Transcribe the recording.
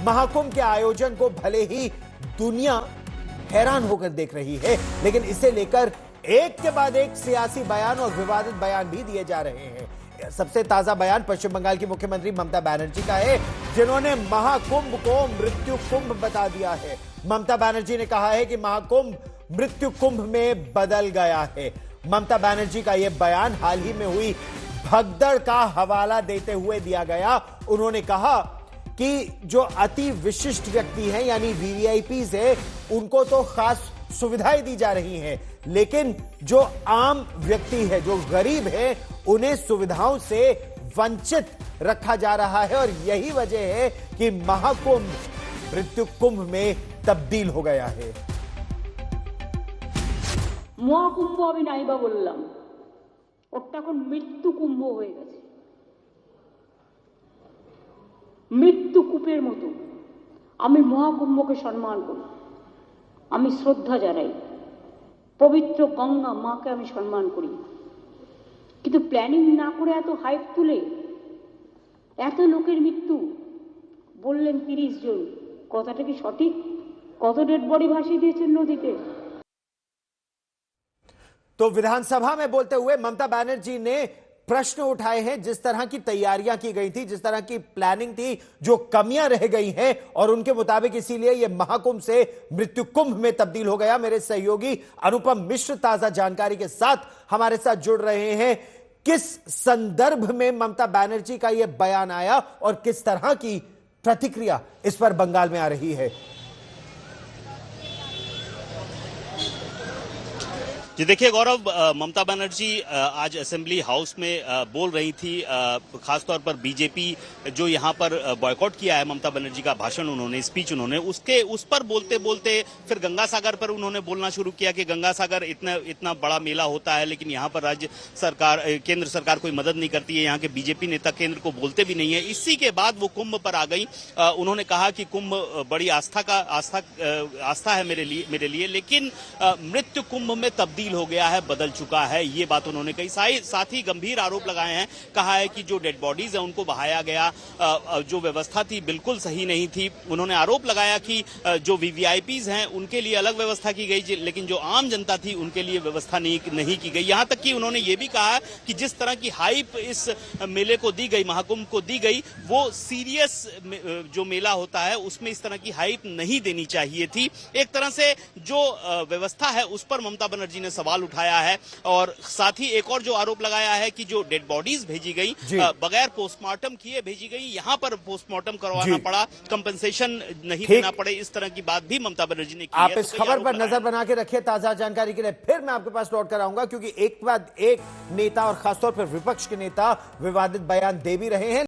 महाकुंभ के आयोजन को भले ही दुनिया हैरान होकर देख रही है, लेकिन इसे लेकर एक के बाद एक सियासी बयान और विवादित बयान भी दिए जा रहे हैं। सबसे ताजा बयान पश्चिम बंगाल की मुख्यमंत्री ममता बनर्जी का है, जिन्होंने महाकुंभ को मृत्यु कुंभ बता दिया है। ममता बनर्जी ने कहा है कि महाकुंभ मृत्यु कुंभ में बदल गया है। ममता बनर्जी का यह बयान हाल ही में हुई भगदड़ का हवाला देते हुए दिया गया। उन्होंने कहा कि जो अति विशिष्ट व्यक्ति हैं यानी वीवीआईपीज है, उनको तो खास सुविधाएं दी जा रही हैं, लेकिन जो आम व्यक्ति है, जो गरीब है, उन्हें सुविधाओं से वंचित रखा जा रहा है और यही वजह है कि महाकुंभ मृत्यु कुंभ में तब्दील हो गया है। মহাকুম্ভ আমি নাইবা বললাম, ওটা এখন মৃত্যু কুম্ভ হয়ে গেছে। মৃত্যু কূপের মতো আমি মহাকুম্ভকে সম্মান করি, আমি শ্রদ্ধা জানাই, পবিত্র গঙ্গা মাকে আমি সম্মান করি, কিন্তু প্ল্যানিং না করে এত হাইপ তুলে এত লোকের মৃত্যু বললেন 30 জন, কথাটা কি সঠিক? কত ডেড বডি ভাসিয়ে দিয়েছেন নদীতে? तो विधानसभा में बोलते हुए ममता बनर्जी ने प्रश्न उठाए हैं, जिस तरह की तैयारियां की गई थी, जिस तरह की प्लानिंग थी, जो कमियां रह गई हैं, और उनके मुताबिक इसीलिए यह महाकुंभ से मृत्यु कुंभ में तब्दील हो गया। मेरे सहयोगी अनुपम मिश्र ताजा जानकारी के साथ हमारे साथ जुड़ रहे हैं। किस संदर्भ में ममता बनर्जी का यह बयान आया और किस तरह की प्रतिक्रिया इस पर बंगाल में आ रही है? जी देखिए गौरव, ममता बनर्जी आज असेंबली हाउस में बोल रही थी, खासतौर पर बीजेपी जो यहाँ पर बॉयकॉट किया है ममता बनर्जी का भाषण, उन्होंने स्पीच उन्होंने उस पर बोलते बोलते फिर गंगा सागर पर उन्होंने बोलना शुरू किया कि गंगा सागर इतना बड़ा मेला होता है, लेकिन यहाँ पर राज्य सरकार, केंद्र सरकार कोई मदद नहीं करती है, यहाँ के बीजेपी नेता केंद्र को बोलते भी नहीं है। इसी के बाद वो कुंभ पर आ गई। उन्होंने कहा कि कुंभ बड़ी आस्था है मेरे लिए, लेकिन मृत्यु कुंभ में तब्दील हो गया है, बदल चुका है, ये बात उन्होंने कही। साथ ही गंभीर आरोप लगाए हैं, कहा है कि जो डेड बॉडीज है उनको बहाया गया, जो व्यवस्था थी बिल्कुल सही नहीं थी। उन्होंने आरोप लगाया कि जो वीवीआईपीज हैं उनके लिए अलग व्यवस्था की गई, लेकिन जो आम जनता थी उनके लिए व्यवस्था नहीं की गई। यहां तक कि उन्होंने ये भी कहा कि जिस तरह की हाइप इस मेले को दी गई, महाकुंभ को दी गई, वो सीरियस जो मेला होता है उसमें इस तरह की हाइप नहीं देनी चाहिए थी। एक तरह से जो व्यवस्था है उस पर ममता बनर्जी ने सवाल उठाया है, और साथ ही एक और जो आरोप लगाया है कि जो डेड बॉडीज भेजी गई बगैर पोस्टमार्टम किए भेजी गई, यहां पर पोस्टमार्टम करवाना पड़ा, कंपनसेशन नहीं देना पड़े, इस तरह की बात भी ममता बनर्जी ने की। आप इस खबर पर नजर बना के रखिए ताजा जानकारी के लिए। फिर मैं आपके पास लौट कर आऊंगा, क्योंकि एक के बाद एक नेता और खासतौर पर विपक्ष के नेता विवादित बयान दे भी रहे हैं।